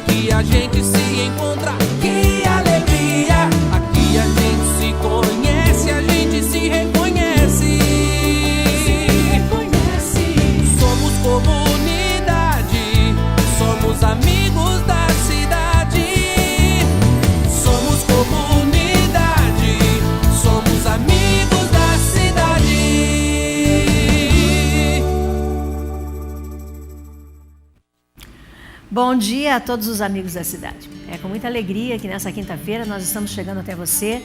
aqui a gente se encontra, que alegria. Aqui a gente se conhece, a gente se reconhece. Somos comunidade, somos amigos da cidade. Somos comunidade, somos amigos da cidade. Bom dia a todos os amigos da cidade. É com muita alegria que nessa quinta-feira nós estamos chegando até você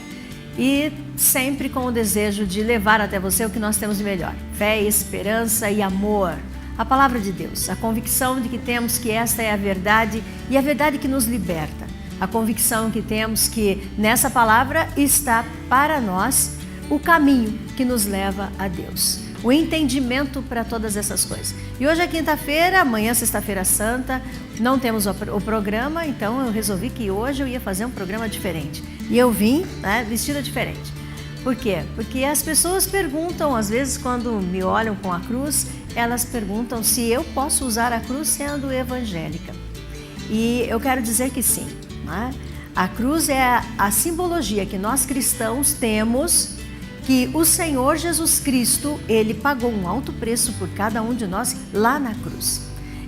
e sempre com o desejo de levar até você o que nós temos de melhor: fé, esperança e amor. A palavra de Deus, a convicção de que temos que esta é a verdade e a verdade que nos liberta. A convicção que temos que nessa palavra está para nós o caminho que nos leva a Deus. O entendimento para todas essas coisas. E hoje é quinta-feira, amanhã sexta-feira santa, não temos o programa, então eu resolvi que hoje eu ia fazer um programa diferente. E eu vim, vestida diferente. Por quê? Porque as pessoas perguntam, às vezes quando me olham com a cruz, elas perguntam se eu posso usar a cruz sendo evangélica. E eu quero dizer que sim. A cruz é a simbologia que nós cristãos temos, que o Senhor Jesus Cristo, Ele pagou um alto preço por cada um de nós lá na cruz.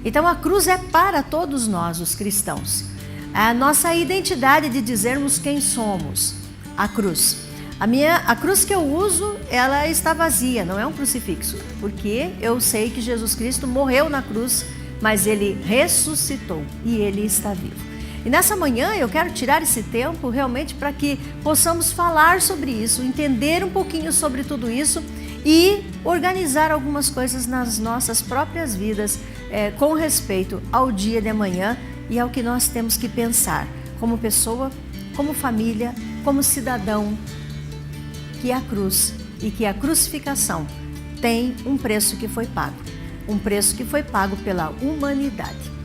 Então a cruz é para todos nós, os cristãos. A nossa identidade de dizermos quem somos, a cruz. A cruz que eu uso, ela está vazia, não é um crucifixo, porque eu sei que Jesus Cristo morreu na cruz, mas Ele ressuscitou e Ele está vivo. E nessa manhã eu quero tirar esse tempo realmente para que possamos falar sobre isso, entender um pouquinho sobre tudo isso e organizar algumas coisas nas nossas próprias vidas com respeito ao dia de amanhã e ao que nós temos que pensar como pessoa, como família, como cidadão, que a cruz e que a crucificação tem um preço que foi pago, um preço que foi pago pela humanidade.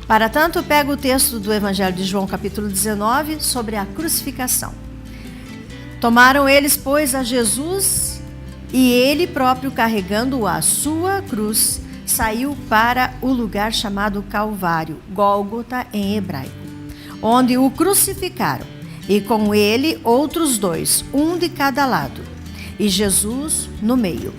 Para tanto, pego o texto do Evangelho de João, capítulo 19, sobre a crucificação. Tomaram eles, pois, a Jesus e ele próprio, carregando a sua cruz, saiu para o lugar chamado Calvário, Gólgota em hebraico, onde o crucificaram, e com ele outros dois, um de cada lado, e Jesus no meio.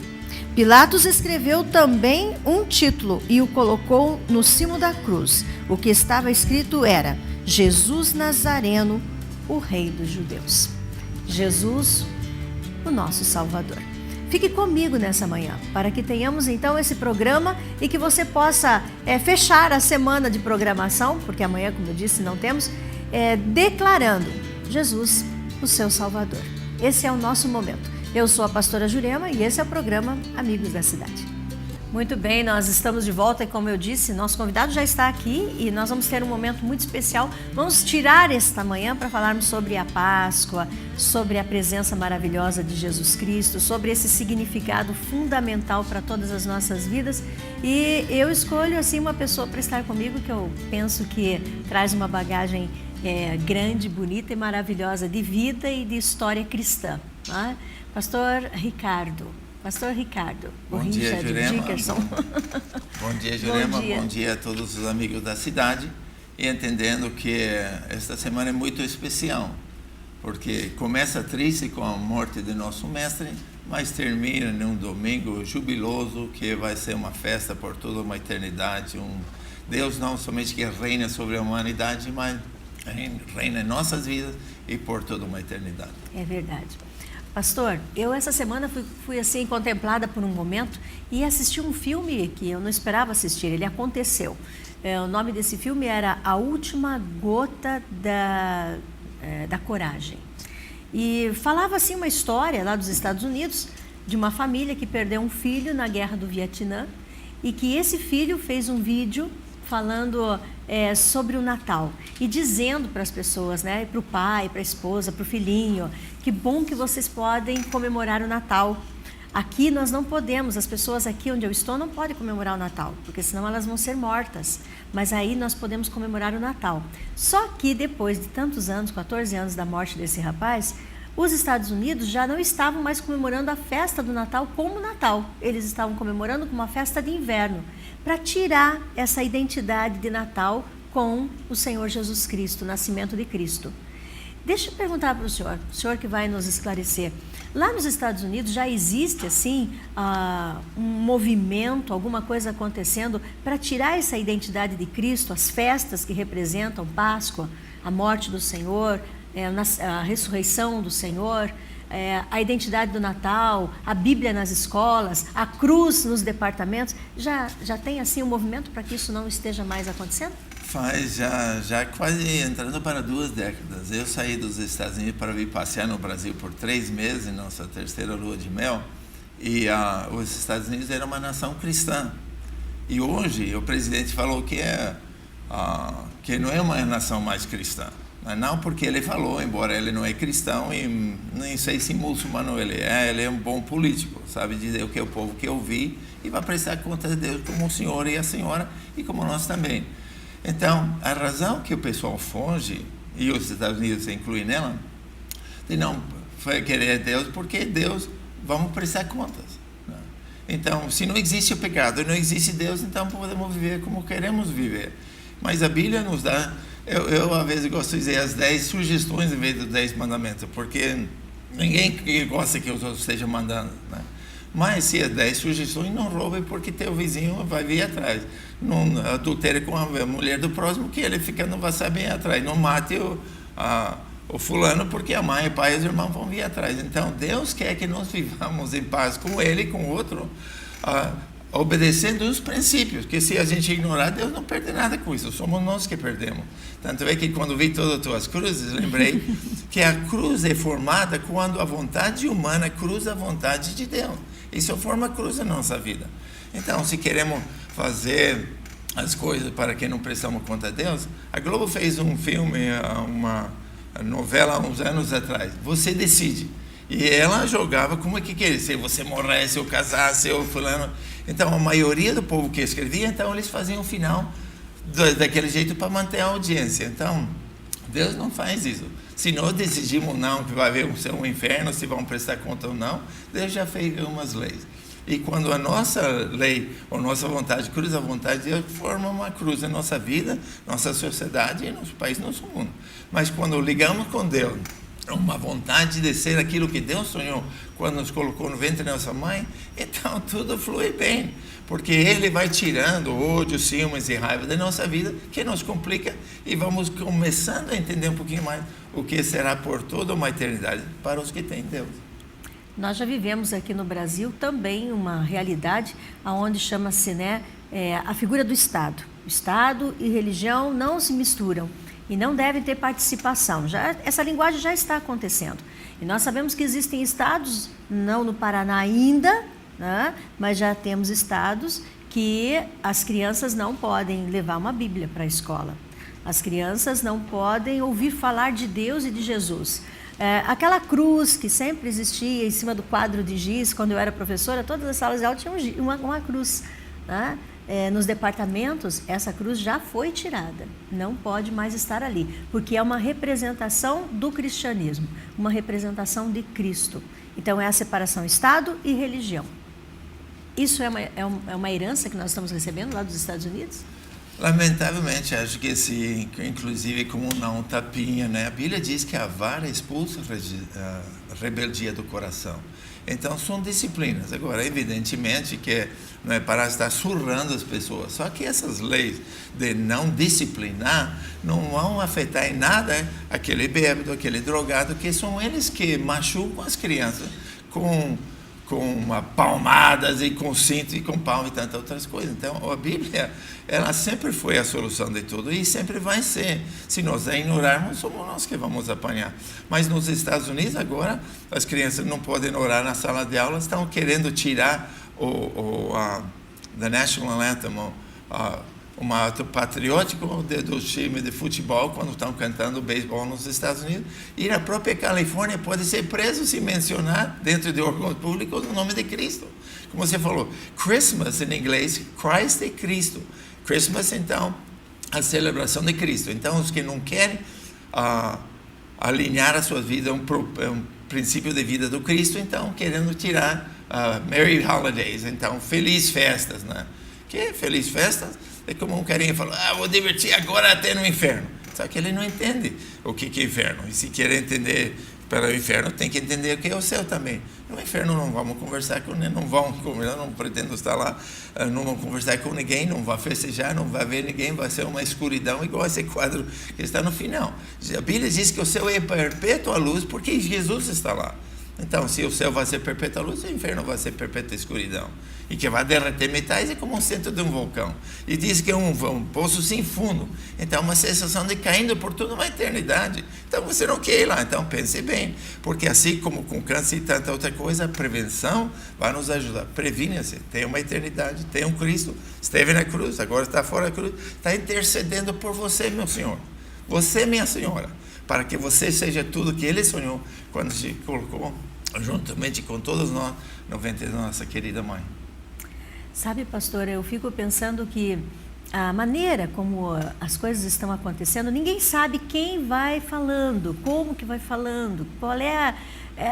Pilatos escreveu também um título e o colocou no cimo da cruz. O que estava escrito era: Jesus Nazareno, o Rei dos Judeus. Jesus, o nosso Salvador. Fique comigo nessa manhã, para que tenhamos então esse programa e que você possa fechar a semana de programação, porque amanhã, como eu disse, não temos, declarando Jesus, o seu Salvador. Esse é o nosso momento. Eu sou a pastora Jurema e esse é o programa Amigos da Cidade. Muito bem, nós estamos de volta e, como eu disse, nosso convidado já está aqui e nós vamos ter um momento muito especial. Vamos tirar esta manhã para falarmos sobre a Páscoa, sobre a presença maravilhosa de Jesus Cristo, sobre esse significado fundamental para todas as nossas vidas. E eu escolho assim uma pessoa para estar comigo que eu penso que traz uma bagagem grande, bonita e maravilhosa de vida e de história cristã. Pastor Ricardo. Bom dia, Jurema. Bom dia, Jurema. Bom dia a todos os amigos da cidade. E entendendo que esta semana é muito especial, porque começa triste com a morte de nosso mestre, mas termina num domingo jubiloso, que vai ser uma festa por toda uma eternidade. Deus não somente que reina sobre a humanidade, mas reina em nossas vidas e por toda uma eternidade. É verdade. Pastor, eu essa semana fui assim contemplada por um momento e assisti um filme que eu não esperava assistir, ele aconteceu. O nome desse filme era A Última Gota da Coragem. E falava assim uma história lá dos Estados Unidos de uma família que perdeu um filho na guerra do Vietnã e que esse filho fez um vídeo falando sobre o Natal e dizendo para as pessoas, para o pai, para a esposa, para o filhinho, que bom que vocês podem comemorar o Natal. Aqui nós não podemos, as pessoas aqui onde eu estou não podem comemorar o Natal, porque senão elas vão ser mortas. Mas aí nós podemos comemorar o Natal. Só que depois de tantos anos, 14 anos da morte desse rapaz, os Estados Unidos já não estavam mais comemorando a festa do Natal como Natal. Eles estavam comemorando como uma festa de inverno, para tirar essa identidade de Natal com o Senhor Jesus Cristo, o nascimento de Cristo. Deixa eu perguntar para o senhor que vai nos esclarecer. Lá nos Estados Unidos já existe assim um movimento, alguma coisa acontecendo para tirar essa identidade de Cristo, as festas que representam Páscoa, a morte do Senhor, a ressurreição do Senhor, a identidade do Natal, a Bíblia nas escolas, a cruz nos departamentos. Já tem assim um movimento para que isso não esteja mais acontecendo? Faz já quase entrando para 2 décadas. Eu saí dos Estados Unidos para vir passear no Brasil por 3 meses, em nossa terceira lua de mel, e os Estados Unidos era uma nação cristã. E hoje o presidente falou que não é uma nação mais cristã. Não porque ele falou, embora ele não é cristão e nem sei se muçulmano ele é um bom político, sabe dizer o que o povo quer ouvir e vai prestar conta de Deus como o senhor e a senhora e como nós também. Então, a razão que o pessoal foge, e os Estados Unidos se incluem nela, de não querer Deus, porque Deus, vamos prestar contas. Né? Então, se não existe o pecado, não existe Deus, então podemos viver como queremos viver. Mas a Bíblia nos dá, eu às vezes gosto de dizer as 10 sugestões em vez dos 10 mandamentos, porque ninguém gosta que os outros estejam mandando, né? Mas se é 10 sugestões, não roube porque teu vizinho vai vir atrás. Não adultere com a mulher do próximo, que ele não vai saber atrás. Não mate o fulano, porque a mãe, o pai e os irmãos vão vir atrás. Então, Deus quer que nós vivamos em paz com ele e com o outro, obedecendo os princípios, que se a gente ignorar, Deus não perde nada com isso, somos nós que perdemos. Tanto é que quando vi todas as tuas cruzes, lembrei que a cruz é formada quando a vontade humana cruza a vontade de Deus. Isso forma a cruz na nossa vida. Então, se queremos fazer as coisas para que não prestamos conta de Deus, a Globo fez um filme, uma novela há uns anos atrás, Você Decide. E ela jogava como é que queria, se você morresse ou casasse ou fulano. Então, a maioria do povo que escrevia, então eles faziam o final daquele jeito para manter a audiência. Então, Deus não faz isso. Se nós decidimos não, que vai haver um inferno, se vão prestar conta ou não, Deus já fez algumas leis. E quando a nossa lei, ou nossa vontade cruza a vontade de Deus, forma uma cruz na nossa vida, nossa sociedade e nosso país, nosso mundo. Mas quando ligamos com Deus, uma vontade de ser aquilo que Deus sonhou quando nos colocou no ventre da nossa mãe, então tudo flui bem, porque Ele vai tirando ódio, ciúmes e raiva da nossa vida, que nos complica, e vamos começando a entender um pouquinho mais o que será por toda uma eternidade para os que têm Deus. Nós já vivemos aqui no Brasil também uma realidade onde chama-se a figura do Estado. O Estado e religião não se misturam e não devem ter participação. Essa linguagem já está acontecendo. E nós sabemos que existem estados, não no Paraná ainda, né, mas já temos estados que as crianças não podem levar uma Bíblia para a escola. As crianças não podem ouvir falar de Deus e de Jesus. Aquela cruz que sempre existia em cima do quadro de giz, quando eu era professora, todas as salas de aula tinham uma cruz, né? Nos departamentos, essa cruz já foi tirada, não pode mais estar ali, porque é uma representação do cristianismo, uma representação de Cristo. Então, é a separação Estado e religião. Isso é uma herança que nós estamos recebendo lá dos Estados Unidos? Lamentavelmente, acho que inclusive como um tapinha, né? A Bíblia diz que a vara expulsa a rebeldia do coração. Então, são disciplinas. Agora, evidentemente que não é para estar surrando as pessoas. Só que essas leis de não disciplinar não vão afetar em nada aquele bêbado, aquele drogado, que são eles que machucam as crianças com palmadas e com cinto e com palma e tantas outras coisas. Então, a Bíblia, ela sempre foi a solução de tudo e sempre vai ser. Se nós a ignorarmos, somos nós que vamos apanhar. Mas nos Estados Unidos, agora, as crianças não podem orar na sala de aula, estão querendo tirar the National Anthem, um ato patriótico do time de futebol, quando estão cantando beisebol nos Estados Unidos, e na própria Califórnia pode ser preso se mencionar dentro de órgãos públicos o nome de Cristo. Como você falou, Christmas em inglês, Christ é Cristo. Christmas, então, a celebração de Cristo. Então, os que não querem alinhar a sua vida a um princípio de vida do Cristo, então, querendo tirar Merry Holidays, então, feliz festas, né? Que feliz festas? É como um carinha falou, vou divertir agora até no inferno. Só que ele não entende o que é inferno. E se quer entender para o inferno, tem que entender o que é o céu também. No inferno não vamos conversar com ninguém, não pretendo estar lá, não vamos conversar com ninguém, não vai festejar, não vai ver ninguém, vai ser uma escuridão igual esse quadro que está no final. A Bíblia diz que o céu é perpétua luz porque Jesus está lá. Então, se o céu vai ser perpétua luz, o inferno vai ser perpétua escuridão. E que vai derreter metais é como o centro de um vulcão. E diz que é um poço sem fundo. Então, uma sensação de caindo por toda uma eternidade. Então, você não quer ir lá. Então, pense bem. Porque assim como com câncer e tanta outra coisa, a prevenção vai nos ajudar. Previna-se. Tem uma eternidade. Tem um Cristo. Esteve na cruz. Agora está fora da cruz. Está intercedendo por você, meu Senhor. Você, minha Senhora. Para que você seja tudo que Ele sonhou quando se colocou juntamente com todos nós no ventre da nossa querida mãe. Sabe, pastor, eu fico pensando que a maneira como as coisas estão acontecendo, ninguém sabe quem vai falando, como que vai falando, qual é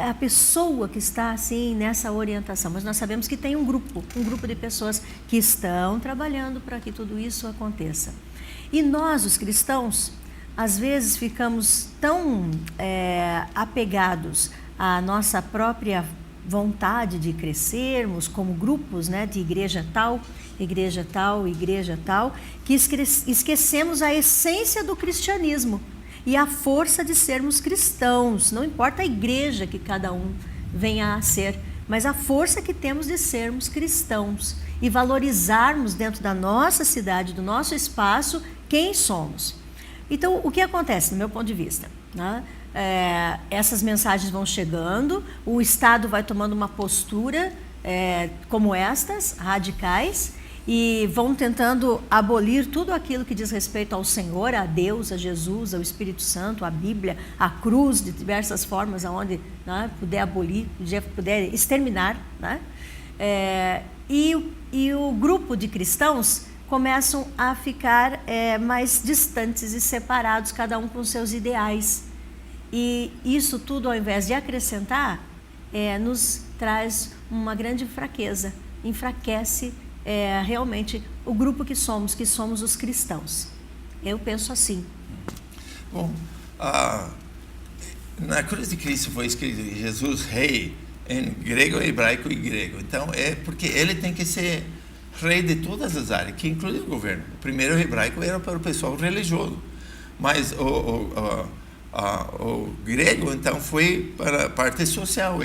a pessoa que está assim nessa orientação, mas nós sabemos que tem um grupo de pessoas que estão trabalhando para que tudo isso aconteça. E nós, os cristãos, às vezes ficamos tão apegados à nossa própria vontade de crescermos como grupos, né, de igreja tal, que esquecemos a essência do cristianismo e a força de sermos cristãos. Não importa a igreja que cada um venha a ser, mas a força que temos de sermos cristãos e valorizarmos dentro da nossa cidade, do nosso espaço, quem somos. Então, o que acontece, no meu ponto de vista, né? Essas mensagens vão chegando, o Estado vai tomando uma postura como estas, radicais, e vão tentando abolir tudo aquilo que diz respeito ao Senhor, a Deus, a Jesus, ao Espírito Santo, a Bíblia, a cruz, de diversas formas, aonde, né, puder abolir, puder exterminar, né? E o grupo de cristãos começam a ficar mais distantes e separados, cada um com seus ideais. E isso tudo, ao invés de acrescentar, nos traz uma grande fraqueza, enfraquece realmente o grupo que somos os cristãos. Eu penso assim. Bom, na cruz de Cristo foi escrito Jesus Rei, em grego, hebraico e grego. Então, porque ele tem que ser rei de todas as áreas, que inclui o governo. O primeiro hebraico era para o pessoal religioso, mas o grego, então, foi para a parte social,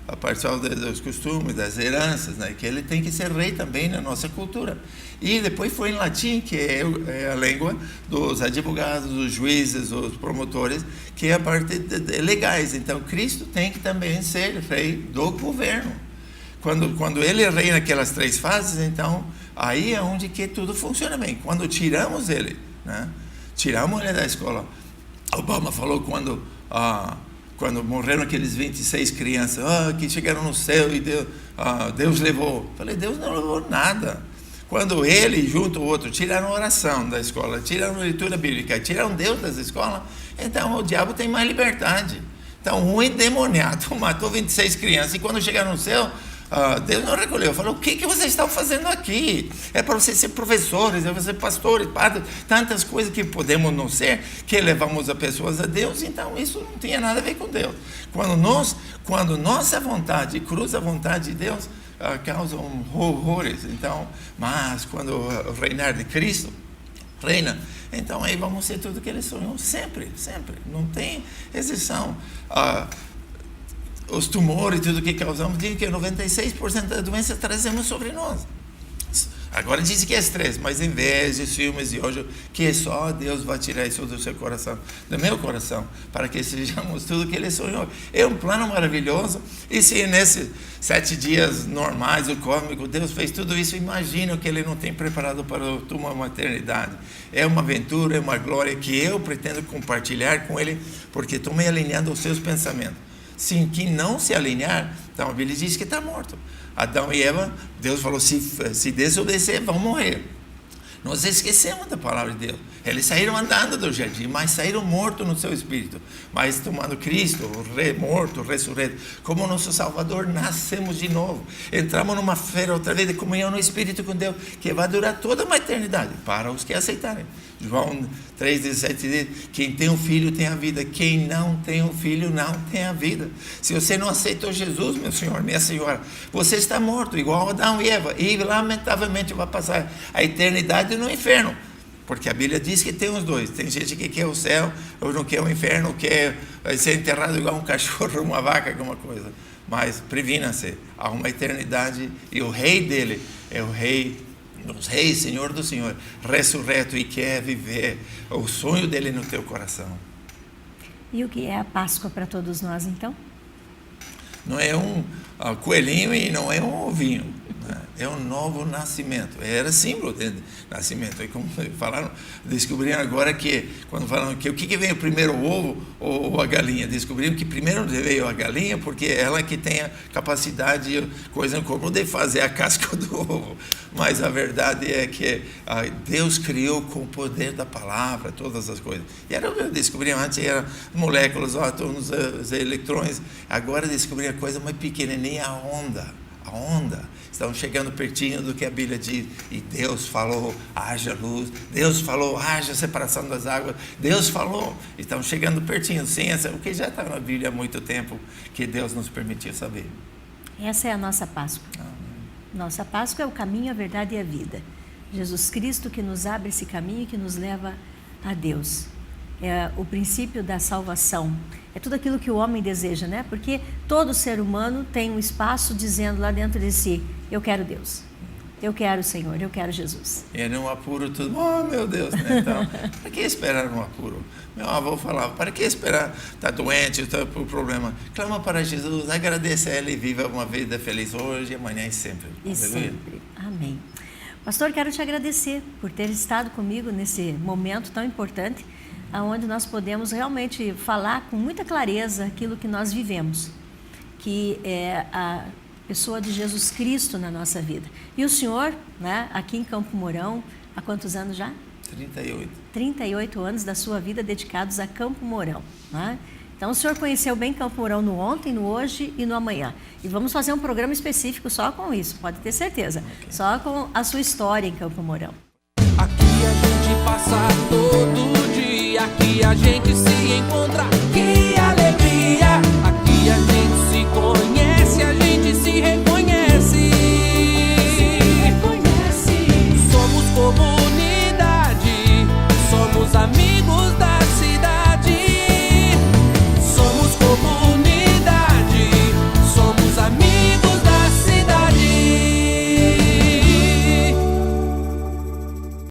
a parte dos costumes, das heranças, né? Que ele tem que ser rei também na nossa cultura. E depois foi em latim, que é a língua dos advogados, dos juízes, dos promotores, que é a parte legais. Então, Cristo tem que também ser rei do governo. Quando ele é rei naquelas três fases, então, aí é onde que tudo funciona bem. Quando tiramos ele, né? Tiramos ele da escola. Obama falou quando morreram aqueles 26 crianças, que chegaram no céu e Deus levou. Falei, Deus não levou nada. Quando ele, junto ao outro, tiraram a oração da escola, tiraram a leitura bíblica, tiraram Deus das escolas, então o diabo tem mais liberdade. Então, um endemoniado matou 26 crianças e quando chegaram no céu, Deus não recolheu, falou, o que vocês estão fazendo aqui? É para vocês ser professores, é para ser pastores, padres, tantas coisas que podemos não ser, que levamos as pessoas a Deus, então isso não tinha nada a ver com Deus. Quando nossa vontade cruza a vontade de Deus, causam horrores. Então, mas quando o reinar de Cristo reina, então aí vamos ser tudo que ele sonhou, sempre, não tem exceção. Os tumores, tudo que causamos, dizem que 96% da doença trazemos sobre nós. Agora dizem que é estresse, mas em vez de filmes de hoje, que só Deus vai tirar isso do seu coração, do meu coração, para que sejamos tudo que Ele sonhou. É um plano maravilhoso, e se nesses 7 dias normais, o cósmico, Deus fez tudo isso, imagina o que Ele não tem preparado para uma eternidade. É uma aventura, é uma glória que eu pretendo compartilhar com Ele, porque estou me alinhando aos seus pensamentos. Sim, quem não se alinhar, então a Bíblia diz que está morto. Adão e Eva, Deus falou, se desobedecer, vão morrer. Nós esquecemos da palavra de Deus. Eles saíram andando do jardim, mas saíram mortos no seu espírito. Mas tomando Cristo, morto, ressurreto, como nosso Salvador, nascemos de novo. Entramos numa fé outra vez de comunhão no Espírito com Deus, que vai durar toda uma eternidade, para os que aceitarem. João 3,17 diz: quem tem um filho tem a vida, quem não tem um filho não tem a vida. Se você não aceitou Jesus, meu senhor, minha senhora, você está morto, igual Adão e Eva, e lamentavelmente vai passar a eternidade no inferno, porque a Bíblia diz que tem os dois. Tem gente que quer o céu, ou não quer o inferno, quer ser enterrado igual um cachorro, uma vaca, alguma coisa. Mas previna-se, há uma eternidade, e o rei dele é o rei dos reis, Senhor do Senhor, ressurreto, e quer viver o sonho dele no teu coração. E o que é a Páscoa para todos nós, então? Não é um coelhinho e não é um ovinho, né? É um novo nascimento. Era símbolo de nascimento. E como falaram, descobriram agora que, quando falam que o que veio primeiro, o ovo ou a galinha, descobriram que primeiro veio a galinha, porque ela que tem a capacidade, coisa no corpo, de fazer a casca do ovo. Mas a verdade é que Deus criou com o poder da palavra todas as coisas. E era o que descobriram antes, eram moléculas, átomos, os eletrões. Agora descobriram a coisa mais pequenininha, a onda. Estão chegando pertinho do que a Bíblia diz. E Deus falou, haja luz. Deus falou, haja separação das águas. Deus falou. Estão chegando pertinho. Ciência, o que já está na Bíblia há muito tempo, que Deus nos permitiu saber. Essa é a nossa Páscoa. Nossa Páscoa é o caminho, a verdade e a vida. Jesus Cristo que nos abre esse caminho e que nos leva a Deus. É o princípio da salvação. É tudo aquilo que o homem deseja, né? Porque todo ser humano tem um espaço dizendo lá dentro de si: eu quero Deus, eu quero o Senhor, eu quero Jesus. E num apuro tudo, oh meu Deus, né? Então, para que esperar num apuro? Meu avô falava, para que esperar? Está doente, está com problema. Clama para Jesus, agradeça a Ele e viva uma vida feliz hoje, amanhã e sempre. E sempre. Amém. Pastor, quero te agradecer por ter estado comigo nesse momento tão importante, onde nós podemos realmente falar com muita clareza aquilo que nós vivemos, que é a pessoa de Jesus Cristo na nossa vida. E o senhor, né, aqui em Campo Mourão, há quantos anos já? 38. 38 anos da sua vida dedicados a Campo Mourão, né? Então o senhor conheceu bem Campo Mourão no ontem, no hoje e no amanhã. E vamos fazer um programa específico só com isso, pode ter certeza. Okay. Só com a sua história em Campo Mourão. Aqui a gente passa todo dia, aqui a gente se encontra, aqui